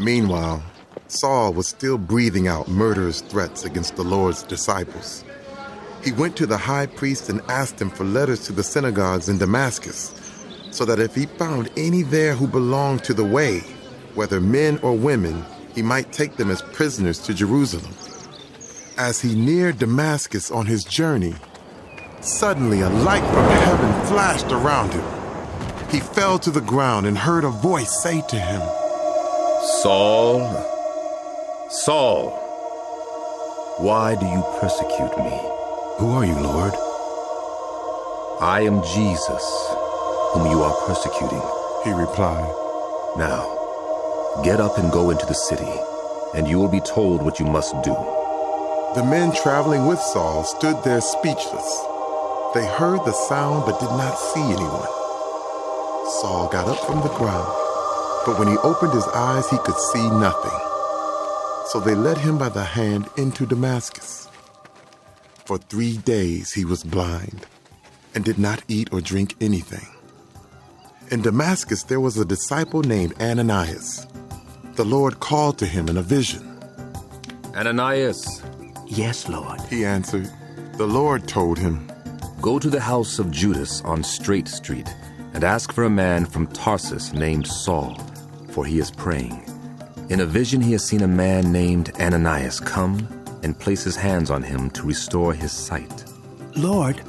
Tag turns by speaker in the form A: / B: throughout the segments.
A: Meanwhile, Saul was still breathing out murderous threats against the Lord's disciples. He went to the high priest and asked him for letters to the synagogues in Damascus, so that if he found any there who belonged to the way, whether men or women, he might take them as prisoners to Jerusalem. As he neared Damascus on his journey, suddenly a light from heaven flashed around him. He fell to the ground and heard a voice say to him,
B: "Saul, Saul, why do you persecute me?"
A: "Who are you, Lord?"
B: "I am Jesus, whom you are persecuting,"
A: he replied.
B: "Now, get up and go into the city, and you will be told what you must do."
A: The men traveling with Saul stood there speechless. They heard the sound but did not see anyone. Saul got up from the ground, but when he opened his eyes, he could see nothing. So they led him by the hand into Damascus. For 3 days he was blind and did not eat or drink anything. In Damascus there was a disciple named Ananias. The Lord called to him in a vision.
B: "Ananias."
C: "Yes, Lord,"
A: he answered. The Lord told him,
B: "Go to the house of Judas on Straight Street and ask for a man from Tarsus named Saul, for he is praying. In a vision he has seen a man named Ananias come and place his hands on him to restore his sight."
C: "Lord,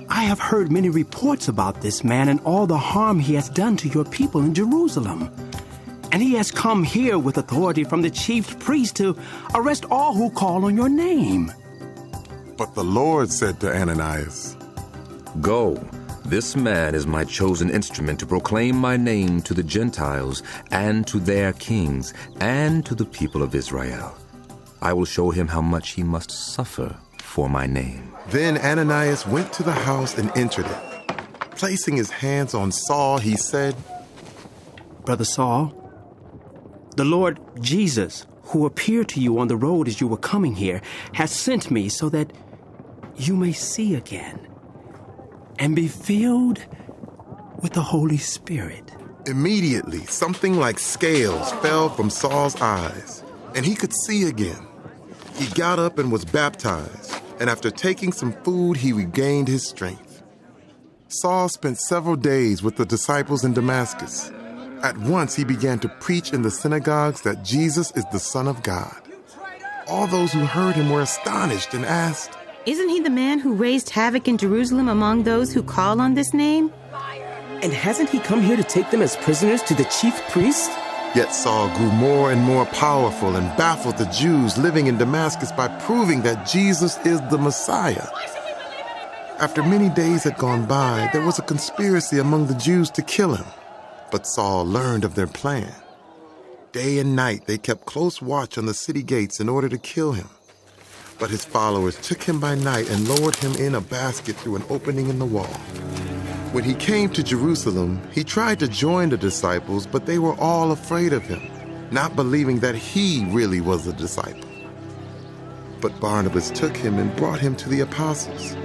C: I have heard many reports about this man and all the harm he has done to your people in Jerusalem. And he has come here with authority from the chief priest to arrest all who call on your name."
A: But the Lord said to Ananias,
B: "Go, this man is my chosen instrument to proclaim my name to the Gentiles and to their kings and to the people of Israel. I will show him how much he must suffer for my name."
A: Then Ananias went to the house and entered it. Placing his hands on Saul, he said,
C: "Brother Saul, the Lord Jesus, who appeared to you on the road as you were coming here, has sent me so that you may see again and be filled with the Holy Spirit."
A: Immediately, something like scales fell from Saul's eyes, and he could see again. He got up and was baptized, and after taking some food, he regained his strength. Saul spent several days with the disciples in Damascus. At once he began to preach in the synagogues that Jesus is the Son of God. All those who heard him were astonished and asked,
D: "Isn't he the man who raised havoc in Jerusalem among those who call on this name?
E: And hasn't he come here to take them as prisoners to the chief priest?"
A: Yet Saul grew more and more powerful and baffled the Jews living in Damascus by proving that Jesus is the Messiah. After many days had gone by, there was a conspiracy among the Jews to kill him. But Saul learned of their plan. Day and night they kept close watch on the city gates in order to kill him. But his followers took him by night and lowered him in a basket through an opening in the wall. When he came to Jerusalem, he tried to join the disciples, but they were all afraid of him, not believing that he really was a disciple. But Barnabas took him and brought him to the apostles.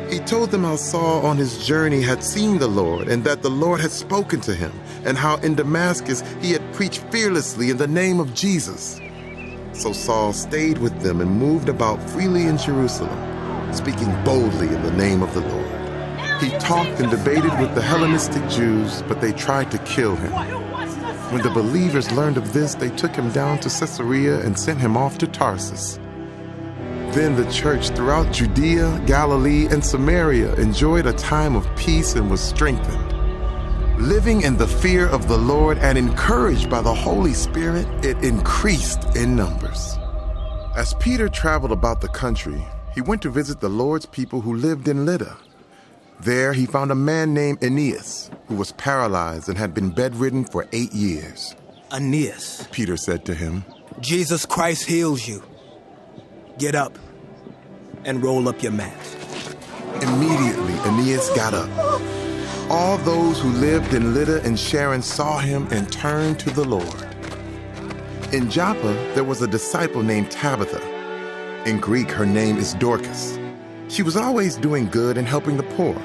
A: He told them how Saul on his journey had seen the Lord and that the Lord had spoken to him, and how in Damascus he had preached fearlessly in the name of Jesus. So Saul stayed with them and moved about freely in Jerusalem, speaking boldly in the name of the Lord. He talked and debated with the Hellenistic Jews, but they tried to kill him. When the believers learned of this, they took him down to Caesarea and sent him off to Tarsus. Then the church throughout Judea, Galilee, and Samaria enjoyed a time of peace and was strengthened. Living in the fear of the Lord and encouraged by the Holy Spirit, it increased in numbers. As Peter traveled about the country, he went to visit the Lord's people who lived in Lydda. There he found a man named Aeneas, who was paralyzed and had been bedridden for 8 years.
F: "Aeneas,"
A: Peter said to him,
F: "Jesus Christ heals you. Get up and roll up your mat."
A: Immediately Aeneas got up. All those who lived in Lydda and Sharon saw him and turned to the Lord. In Joppa, there was a disciple named Tabitha. In Greek, her name is Dorcas. She was always doing good and helping the poor.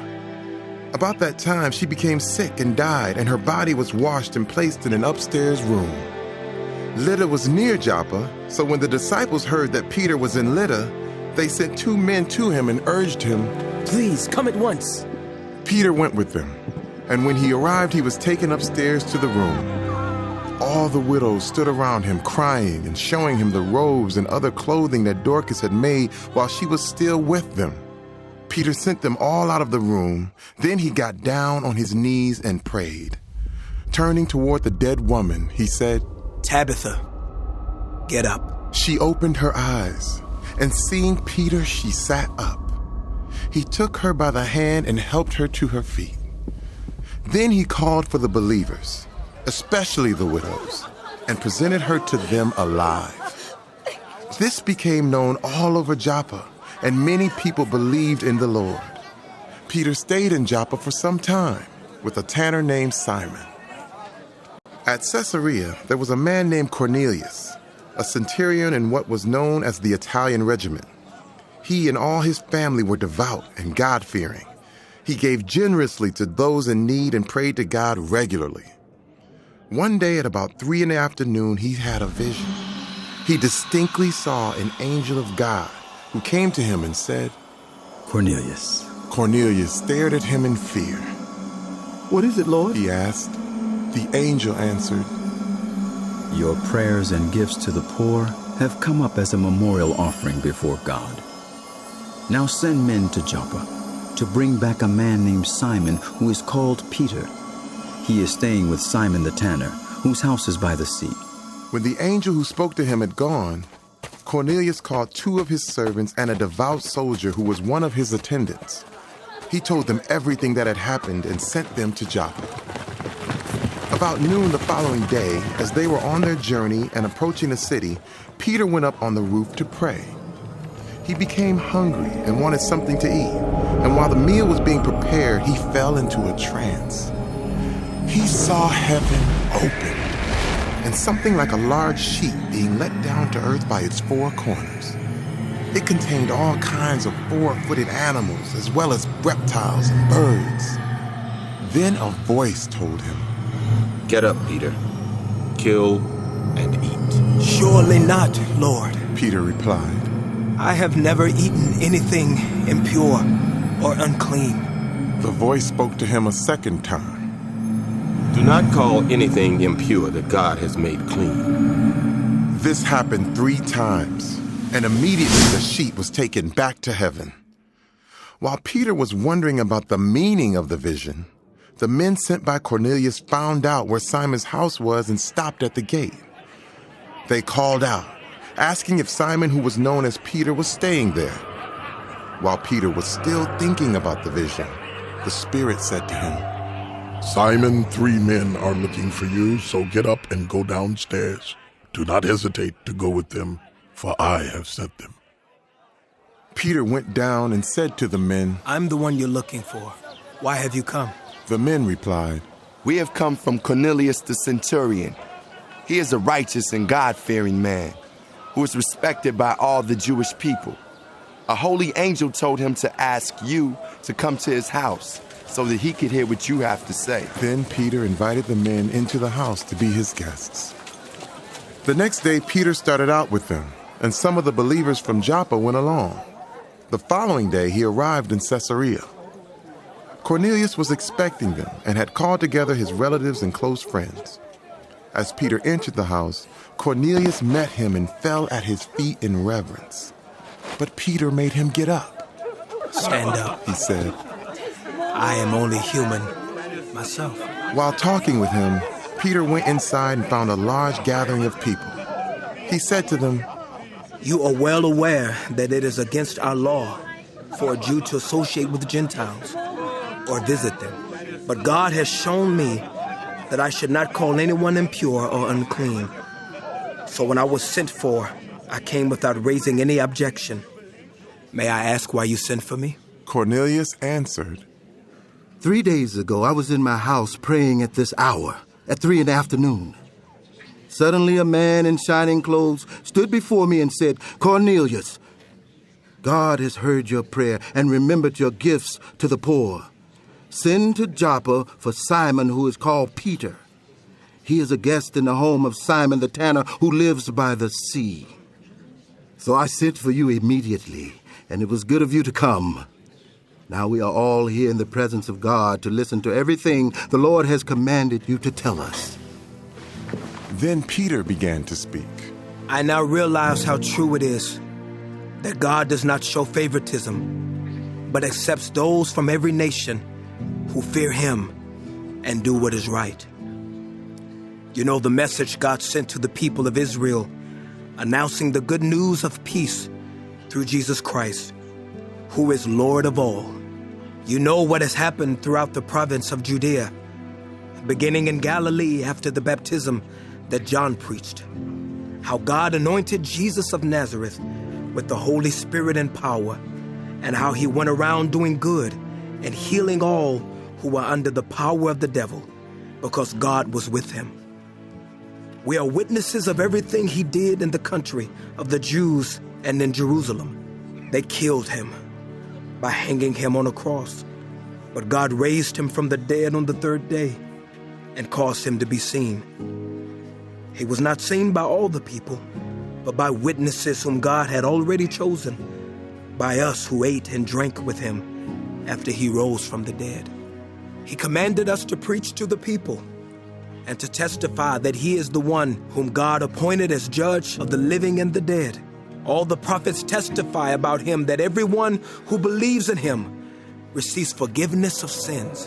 A: About that time, she became sick and died, and her body was washed and placed in an upstairs room. Lydda was near Joppa, so when the disciples heard that Peter was in Lydda, they sent 2 men to him and urged him,
E: Please, come at once.
A: Peter went with them, and when he arrived, he was taken upstairs to the room. All the widows stood around him, crying and showing him the robes and other clothing that Dorcas had made while she was still with them. Peter sent them all out of the room. Then he got down on his knees and prayed. Turning toward the dead woman, he said,
F: Tabitha, get up.
A: She opened her eyes, and seeing Peter, she sat up. He took her by the hand and helped her to her feet. Then he called for the believers, especially the widows, and presented her to them alive. This became known all over Joppa, and many people believed in the Lord. Peter stayed in Joppa for some time with a tanner named Simon. At Caesarea, there was a man named Cornelius, a centurion in what was known as the Italian regiment. He and all his family were devout and God-fearing. He gave generously to those in need and prayed to God regularly. One day at about 3 p.m, he had a vision. He distinctly saw an angel of God who came to him and said,
G: Cornelius.
A: Cornelius stared at him in fear.
H: What is it, Lord?
A: He asked. The angel answered,
G: Your prayers and gifts to the poor have come up as a memorial offering before God. Now send men to Joppa to bring back a man named Simon who is called Peter. He is staying with Simon the tanner, whose house is by the sea.
A: When the angel who spoke to him had gone, Cornelius called 2 of his servants and a devout soldier who was one of his attendants. He told them everything that had happened and sent them to Joppa. About noon the following day, as they were on their journey and approaching the city, Peter went up on the roof to pray. He became hungry and wanted something to eat, and while the meal was being prepared, he fell into a trance. He saw heaven open, and something like a large sheet being let down to earth by its 4 corners. It contained all kinds of 4-footed animals, as well as reptiles and birds. Then a voice told him,
I: Get up, Peter. Kill and eat.
F: Surely not, Lord.
A: Peter replied.
F: I have never eaten anything impure or unclean.
A: The voice spoke to him a second time.
I: Do not call anything impure that God has made clean.
A: This happened 3 times, and immediately the sheet was taken back to heaven. While Peter was wondering about the meaning of the vision, the men sent by Cornelius found out where Simon's house was and stopped at the gate. They called out, asking if Simon, who was known as Peter, was staying there. While Peter was still thinking about the vision, the Spirit said to him,
J: Simon, 3 men are looking for you, so get up and go downstairs. Do not hesitate to go with them, for I have sent them.
A: Peter went down and said to the men,
F: I'm the one you're looking for. Why have you come?
A: The men replied,
K: We have come from Cornelius the centurion. He is a righteous and God-fearing man who is respected by all the Jewish people. A holy angel told him to ask you to come to his house so that he could hear what you have to say.
A: Then Peter invited the men into the house to be his guests. The next day, Peter started out with them, and some of the believers from Joppa went along. The following day, he arrived in Caesarea. Cornelius was expecting them and had called together his relatives and close friends. As Peter entered the house, Cornelius met him and fell at his feet in reverence. But Peter made him get up.
F: Stand up,
A: he said.
F: I am only human myself.
A: While talking with him, Peter went inside and found a large gathering of people. He said to them,
F: You are well aware that it is against our law for a Jew to associate with the Gentiles or visit them. But God has shown me that I should not call anyone impure or unclean. So when I was sent for, I came without raising any objection. May I ask why you sent for me?
A: Cornelius answered,
H: 3 days ago, I was in my house praying at this hour, at 3 p.m. Suddenly a man in shining clothes stood before me and said, Cornelius, God has heard your prayer and remembered your gifts to the poor. Send to Joppa for Simon, who is called Peter. He is a guest in the home of Simon the tanner who lives by the sea. So I sent for you immediately, and it was good of you to come. Now we are all here in the presence of God to listen to everything the Lord has commanded you to tell us."
A: Then Peter began to speak.
F: I now realize how true it is that God does not show favoritism, but accepts those from every nation who fear him and do what is right. You know the message God sent to the people of Israel, announcing the good news of peace through Jesus Christ, who is Lord of all. You know what has happened throughout the province of Judea, beginning in Galilee after the baptism that John preached, how God anointed Jesus of Nazareth with the Holy Spirit and power, and how he went around doing good and healing all who were under the power of the devil, because God was with him. We are witnesses of everything he did in the country of the Jews and in Jerusalem. They killed him by hanging him on a cross, but God raised him from the dead on the third day and caused him to be seen. He was not seen by all the people, but by witnesses whom God had already chosen, by us who ate and drank with him after he rose from the dead. He commanded us to preach to the people and to testify that he is the one whom God appointed as judge of the living and the dead. All the prophets testify about him that everyone who believes in him receives forgiveness of sins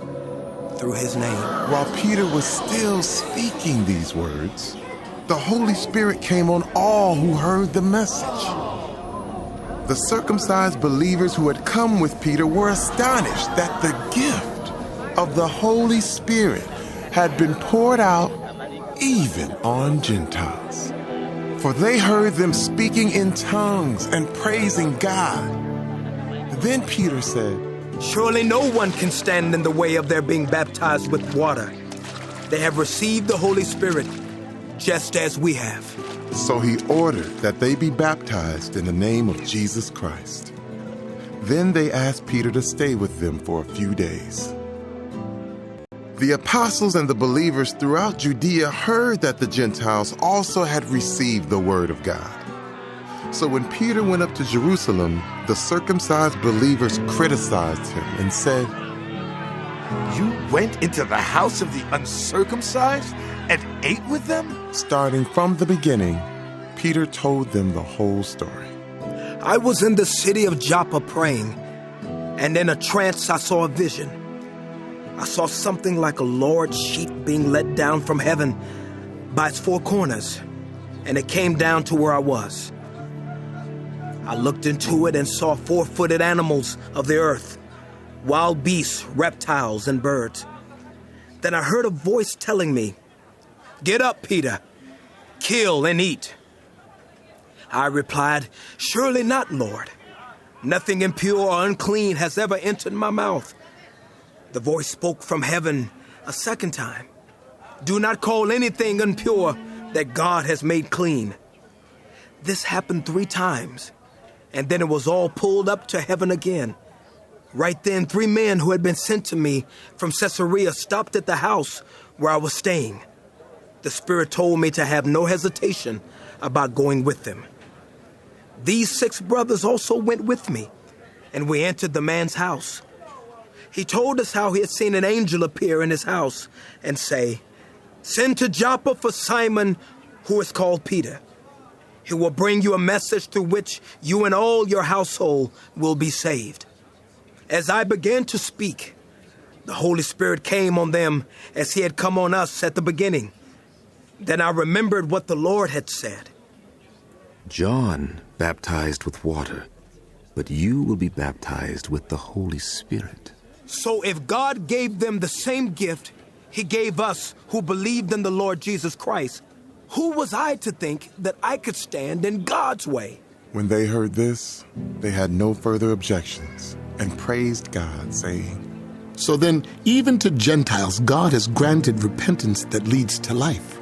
F: through his name.
A: While Peter was still speaking these words, the Holy Spirit came on all who heard the message. The circumcised believers who had come with Peter were astonished that the gift of the Holy Spirit had been poured out even on Gentiles. For they heard them speaking in tongues and praising God. Then Peter said,
F: "Surely no one can stand in the way of their being baptized with water. They have received the Holy Spirit just as we have."
A: So he ordered that they be baptized in the name of Jesus Christ. Then they asked Peter to stay with them for a few days. The apostles and the believers throughout Judea heard that the Gentiles also had received the word of God. So when Peter went up to Jerusalem, the circumcised believers criticized him and said,
L: "You went into the house of the uncircumcised and ate with them?"
A: Starting from the beginning, Peter told them the whole story.
F: "I was in the city of Joppa praying, and in a trance I saw a vision. I saw something like a large sheet being let down from heaven by its four corners, and it came down to where I was. I looked into it and saw four-footed animals of the earth, wild beasts, reptiles, and birds. Then I heard a voice telling me, 'Get up, Peter, kill and eat.' I replied, 'Surely not, Lord. Nothing impure or unclean has ever entered my mouth.' The voice spoke from heaven a second time, 'Do not call anything impure that God has made clean.' This happened 3 times, and then it was all pulled up to heaven again. Right then, 3 men who had been sent to me from Caesarea stopped at the house where I was staying. The Spirit told me to have no hesitation about going with them. These 6 brothers also went with me, and we entered the man's house. He told us how he had seen an angel appear in his house and say, 'Send to Joppa for Simon, who is called Peter. He will bring you a message through which you and all your household will be saved.' As I began to speak, the Holy Spirit came on them as he had come on us at the beginning. Then I remembered what the Lord had said.
B: 'John baptized with water, but you will be baptized with the Holy Spirit.'
F: So if God gave them the same gift he gave us who believed in the Lord Jesus Christ, who was I to think that I could stand in God's way?"
A: When they heard this, they had no further objections and praised God, saying,
J: "So then, even to Gentiles, God has granted repentance that leads to life."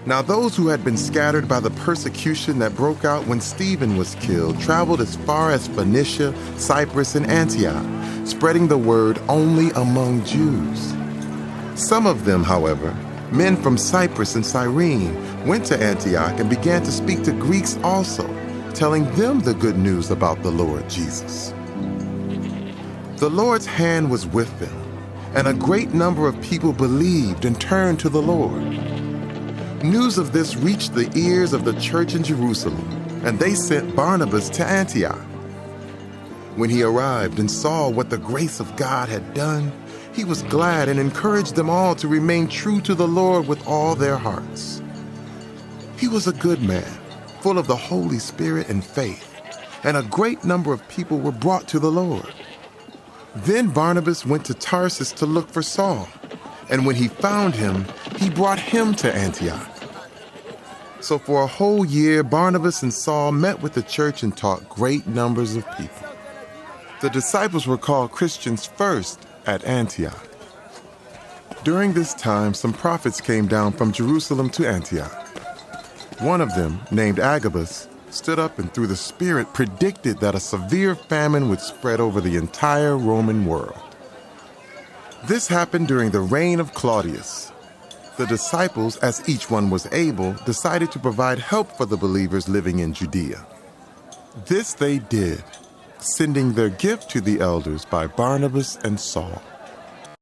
A: Now those who had been scattered by the persecution that broke out when Stephen was killed traveled as far as Phoenicia, Cyprus, and Antioch, spreading the word only among Jews. Some of them, however, Men from Cyprus and Cyrene went to Antioch and began to speak to Greeks also, telling them the good news about the Lord Jesus. The Lord's hand was with them, and a great number of people believed and turned to the Lord. News of this reached the ears of the church in Jerusalem, and they sent Barnabas to Antioch. When he arrived and saw what the grace of God had done, he was glad and encouraged them all to remain true to the Lord with all their hearts. He was a good man, full of the Holy Spirit and faith, and a great number of people were brought to the Lord. Then Barnabas went to Tarsus to look for Saul, and when he found him, he brought him to Antioch. So for a whole year, Barnabas and Saul met with the church and taught great numbers of people. The disciples were called Christians first at Antioch. During this time, some prophets came down from Jerusalem to Antioch. One of them, named Agabus, stood up and through the Spirit predicted that a severe famine would spread over the entire Roman world. This happened during the reign of Claudius. The disciples, as each one was able, decided to provide help for the believers living in Judea. This they did, sending their gift to the elders by Barnabas and Saul.